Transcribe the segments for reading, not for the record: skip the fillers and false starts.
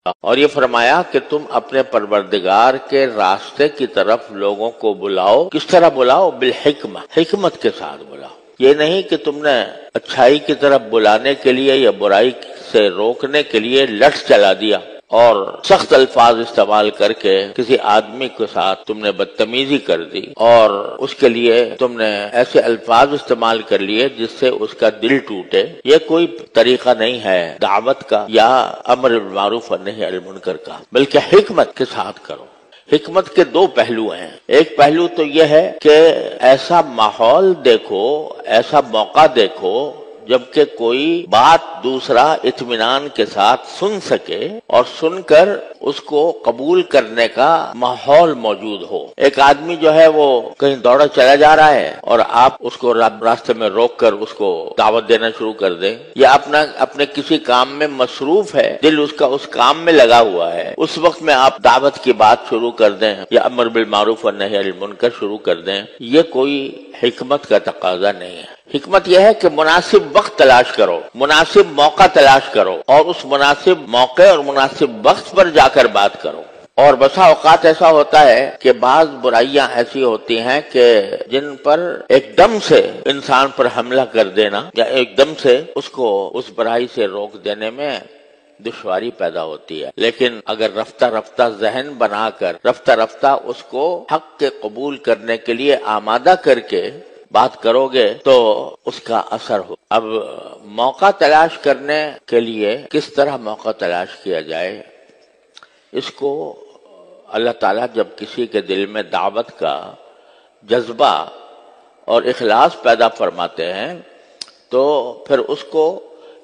اور یہ فرمایا کہ تم اپنے پروردگار کے راستے کی طرف لوگوں کو بلاؤ. کس طرح بلاؤ؟ بالحکمہ، حکمت کے ساتھ بلاؤ. یہ نہیں کہ تم نے اچھائی کی طرف بلانے کے لیے یا برائی سے روکنے کے لیے لٹ چلا دیا اور سخت الفاظ استعمال کر کے کسی آدمی کے ساتھ تم نے بدتمیزی کر دی اور اس کے لیے تم نے ایسے الفاظ استعمال کر لیے جس سے اس کا دل ٹوٹے. یہ کوئی طریقہ نہیں ہے دعوت کا یا امر بالمعروف و نہی عن المنکر کا، بلکہ حکمت کے ساتھ کرو. حکمت کے دو پہلو ہیں. ایک پہلو تو یہ ہے کہ ایسا ماحول دیکھو، ایسا موقع دیکھو جبکہ کوئی بات دوسرا اطمینان کے ساتھ سن سکے اور سن کر اس کو قبول کرنے کا ماحول موجود ہو. ایک آدمی جو ہے وہ کہیں دوڑا چلا جا رہا ہے اور آپ اس کو راستے میں روک کر اس کو دعوت دینا شروع کر دیں، یا اپنے کسی کام میں مصروف ہے، دل اس کا اس کام میں لگا ہوا ہے، اس وقت میں آپ دعوت کی بات شروع کر دیں یا امر بالمعروف و نہی عن المنکر شروع کر دیں، یہ کوئی حکمت کا تقاضا نہیں ہے. حکمت یہ ہے کہ مناسب وقت تلاش کرو، مناسب موقع تلاش کرو اور اس مناسب موقع اور مناسب وقت پر جا کر بات کرو. اور بسا اوقات ایسا ہوتا ہے کہ بعض برائیاں ایسی ہوتی ہیں کہ جن پر ایک دم سے انسان پر حملہ کر دینا یا ایک دم سے اس کو اس برائی سے روک دینے میں دشواری پیدا ہوتی ہے. لیکن اگر رفتہ رفتہ ذہن بنا کر رفتہ رفتہ اس کو حق کے قبول کرنے کے لیے آمادہ کر کے بات کرو گے تو اس کا اثر ہو. اب موقع تلاش کرنے کے لیے کس طرح موقع تلاش کیا جائے، اس کو اللہ تعالیٰ جب کسی کے دل میں دعوت کا جذبہ اور اخلاص پیدا فرماتے ہیں تو پھر اس کو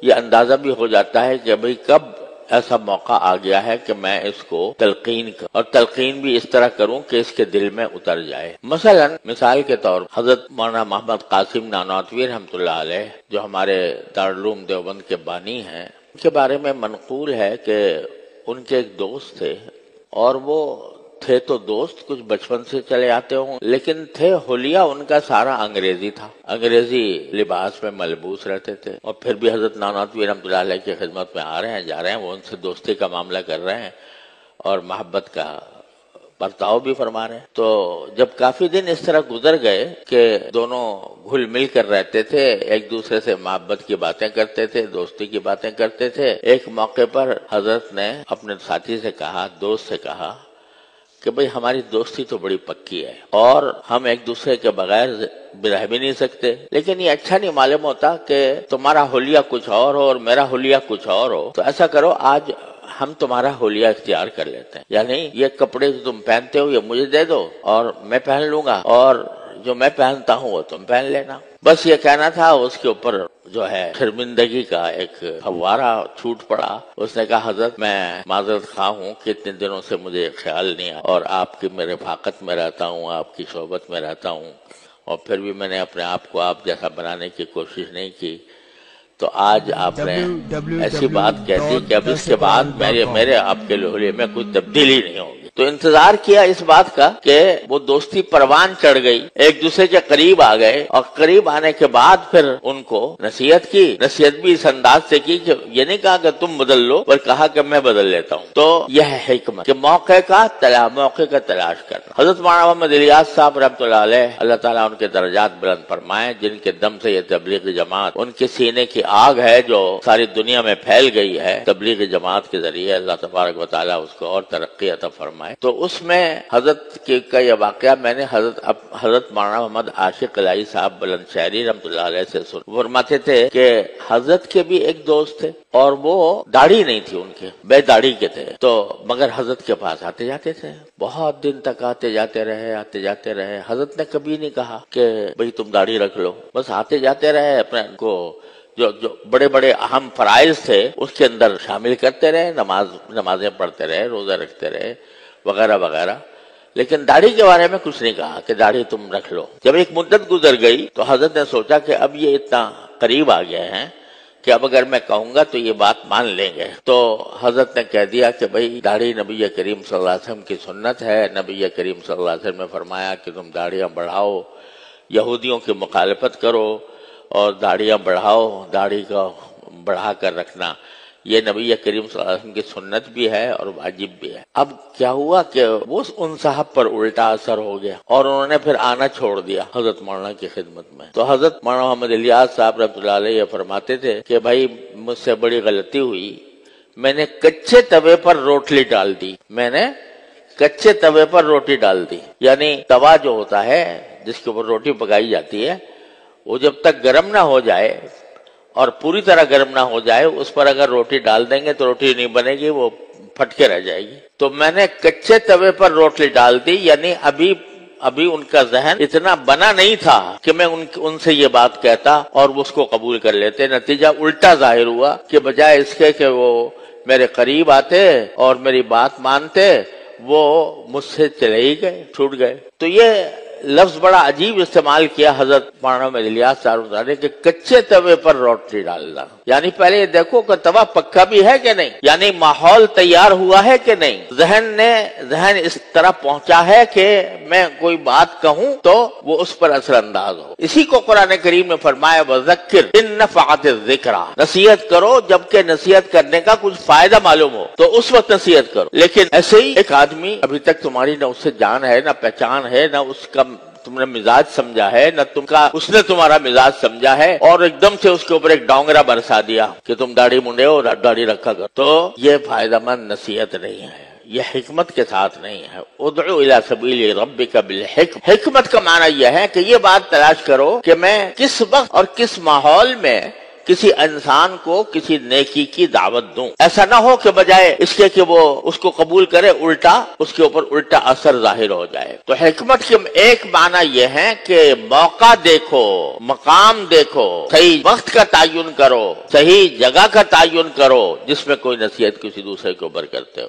یہ اندازہ بھی ہو جاتا ہے کہ بھئی کب ایسا موقع آ گیا ہے کہ میں اس کو تلقین کروں، اور تلقین بھی اس طرح کروں کہ اس کے دل میں اتر جائے. مثال کے طور حضرت مولانا محمد قاسم نانوتوی رحمۃ اللہ علیہ جو ہمارے دارالعلوم دیوبند کے بانی ہیں، ان کے بارے میں منقول ہے کہ ان کے ایک دوست تھے اور وہ تھے تو دوست کچھ بچپن سے چلے آتے ہوں، لیکن تھے حلیہ ان کا سارا انگریزی تھا، انگریزی لباس میں ملبوس رہتے تھے. اور پھر بھی حضرت نانوتوی رحمۃ اللہ علیہ کی خدمت میں آ رہے ہیں، جا رہے ہیں، وہ ان سے دوستی کا معاملہ کر رہے ہیں اور محبت کا برتاؤ بھی فرما رہے ہیں. تو جب کافی دن اس طرح گزر گئے کہ دونوں گھل مل کر رہتے تھے، ایک دوسرے سے محبت کی باتیں کرتے تھے، دوستی کی باتیں کرتے تھے، ایک موقع پر حضرت نے اپنے ساتھی سے کہا، دوست سے کہا کہ بھئی ہماری دوستی تو بڑی پکی ہے اور ہم ایک دوسرے کے بغیر رہ بھی نہیں سکتے، لیکن یہ اچھا نہیں معلوم ہوتا کہ تمہارا حلیہ کچھ اور ہو اور میرا حلیہ کچھ اور ہو. تو ایسا کرو، آج ہم تمہارا حلیہ اختیار کر لیتے ہیں، یعنی یہ کپڑے جو تم پہنتے ہو یہ مجھے دے دو اور میں پہن لوں گا، اور جو میں پہنتا ہوں وہ تم پہن لینا. بس یہ کہنا تھا. اس کے اوپر جو ہے شرمندگی کا ایک فوارہ چھوٹ پڑا. اس نے کہا حضرت میں معذرت خواہ ہوں کہ اتنے دنوں سے مجھے خیال نہیں آیا اور آپ کی میں رفاقت میں رہتا ہوں، آپ کی صحبت میں رہتا ہوں، اور پھر بھی میں نے اپنے آپ کو آپ جیسا بنانے کی کوشش نہیں کی. تو آج آپ نے ایسی بات کہہ دی کہ اب اس کے بعد میرے آپ کے حلیے میں کوئی تبدیلی نہیں ہوگی. تو انتظار کیا اس بات کا کہ وہ دوستی پروان چڑھ گئی، ایک دوسرے کے قریب آ گئے، اور قریب آنے کے بعد پھر ان کو نصیحت کی. نصیحت بھی اس انداز سے کی کہ یہ نہیں کہا کہ تم بدل لو، پر کہا کہ میں بدل لیتا ہوں. تو یہ ہے حکمت کہ موقع کا تلاش کرنا. حضرت مولانا محمد الیاس صاحب رحمۃ اللہ علیہ، اللہ تعالیٰ ان کے درجات بلند فرمائے، جن کے دم سے یہ تبلیغ جماعت، ان کے سینے کی آگ ہے جو ساری دنیا میں پھیل گئی ہے تبلیغ جماعت کے ذریعے. اللہ تبارک و تعالیٰ اس کو اور ترقی عطا فرمائے. تو اس میں حضرت کا یہ واقعہ میں نے حضرت مولانا محمد عاشق الہی صاحب بلند شہری رحمۃ اللہ علیہ سے سن. فرماتے تھے کہ حضرت کے بھی ایک دوست تھے اور وہ داڑھی نہیں تھی ان کے، بے داڑھی کے تھے، تو مگر حضرت کے پاس آتے جاتے تھے. بہت دن تک آتے جاتے رہے. حضرت نے کبھی نہیں کہا کہ بھئی تم داڑھی رکھ لو، بس آتے جاتے رہے، اپنے کو جو بڑے بڑے اہم فرائض تھے اس کے اندر شامل کرتے رہے، نمازیں پڑھتے رہے، روزہ رکھتے رہے وغیرہ وغیرہ. لیکن داڑھی کے بارے میں کچھ نہیں کہا کہ داڑھی تم رکھ لو. جب ایک مدت گزر گئی تو حضرت نے سوچا کہ اب یہ اتنا قریب آ گئے ہیں کہ اب اگر میں کہوں گا تو یہ بات مان لیں گے. تو حضرت نے کہہ دیا کہ بھئی داڑھی نبی کریم صلی اللہ علیہ وسلم کی سنت ہے. نبی کریم صلی اللہ علیہ وسلم نے فرمایا کہ تم داڑیاں بڑھاؤ، یہودیوں کی مخالفت کرو اور داڑیاں بڑھاؤ، داڑھی کا بڑھا کر رکھنا یہ نبی کریم صلی اللہ علیہ وسلم کی سنت بھی ہے اور واجب بھی ہے۔ اب کیا ہوا کہ وہ ان صاحب پر الٹا اثر ہو گیا اور انہوں نے پھر آنا چھوڑ دیا حضرت مولانا کی خدمت میں۔ تو حضرت مولانا محمد الیاس صاحب رحمۃ اللہ علیہ فرماتے تھے کہ بھائی مجھ سے بڑی غلطی ہوئی، میں نے کچے توے پر روٹی ڈال دی، میں نے کچے توے پر روٹی ڈال دی، یعنی توا جو ہوتا ہے جس کے اوپر روٹی پکائی جاتی ہے وہ جب تک گرم نہ ہو جائے اور پوری طرح گرم نہ ہو جائے اس پر اگر روٹی ڈال دیں گے تو روٹی نہیں بنے گی، وہ پھٹ کے رہ جائے گی۔ تو میں نے کچے توے پر روٹی ڈال دی، یعنی ابھی ان کا ذہن اتنا بنا نہیں تھا کہ میں ان سے یہ بات کہتا اور وہ اس کو قبول کر لیتے۔ نتیجہ الٹا ظاہر ہوا کہ بجائے اس کے کہ وہ میرے قریب آتے اور میری بات مانتے، وہ مجھ سے چلے ہی گئے، چھوٹ گئے۔ تو یہ لفظ بڑا عجیب استعمال کیا حضرت مولانا محمد الیاس صاحب نے کہ کچے توے پر روٹی ڈالنا، یعنی پہلے یہ دیکھو کہ توا پکا بھی ہے کہ نہیں، یعنی ماحول تیار ہوا ہے کہ نہیں، ذہن اس طرح پہنچا ہے کہ میں کوئی بات کہوں تو وہ اس پر اثر انداز ہو۔ اسی کو قرآن کریم نے فرمایا وذکر ان نفعت الذکریٰ، نصیحت کرو جبکہ نصیحت کرنے کا کچھ فائدہ معلوم ہو تو اس وقت نصیحت کرو۔ لیکن ایسے ہی ایک آدمی ابھی تک تمہاری نہ اس سے جان ہے نہ پہچان ہے نہ اس کا تم نے مزاج سمجھا ہے نہ اس نے تمہارا مزاج سمجھا ہے، اور ایک دم سے اس کے اوپر ایک ڈونگرا برسا دیا کہ تم داڑھی منڈے ہو اور داڑھی رکھا کر، تو یہ فائدہ مند نصیحت نہیں ہے، یہ حکمت کے ساتھ نہیں ہے۔ ادعو الی سبیل ربک بالحکمہ، حکمت کا معنی یہ ہے کہ یہ بات تلاش کرو کہ میں کس وقت اور کس ماحول میں کسی انسان کو کسی نیکی کی دعوت دوں، ایسا نہ ہو کہ بجائے اس کے کہ وہ اس کو قبول کرے الٹا اس کے اوپر الٹا اثر ظاہر ہو جائے۔ تو حکمت کے ایک معنی یہ ہے کہ موقع دیکھو، مقام دیکھو، صحیح وقت کا تعین کرو، صحیح جگہ کا تعین کرو جس میں کوئی نصیحت کسی دوسرے کے اوپر کرتے ہو۔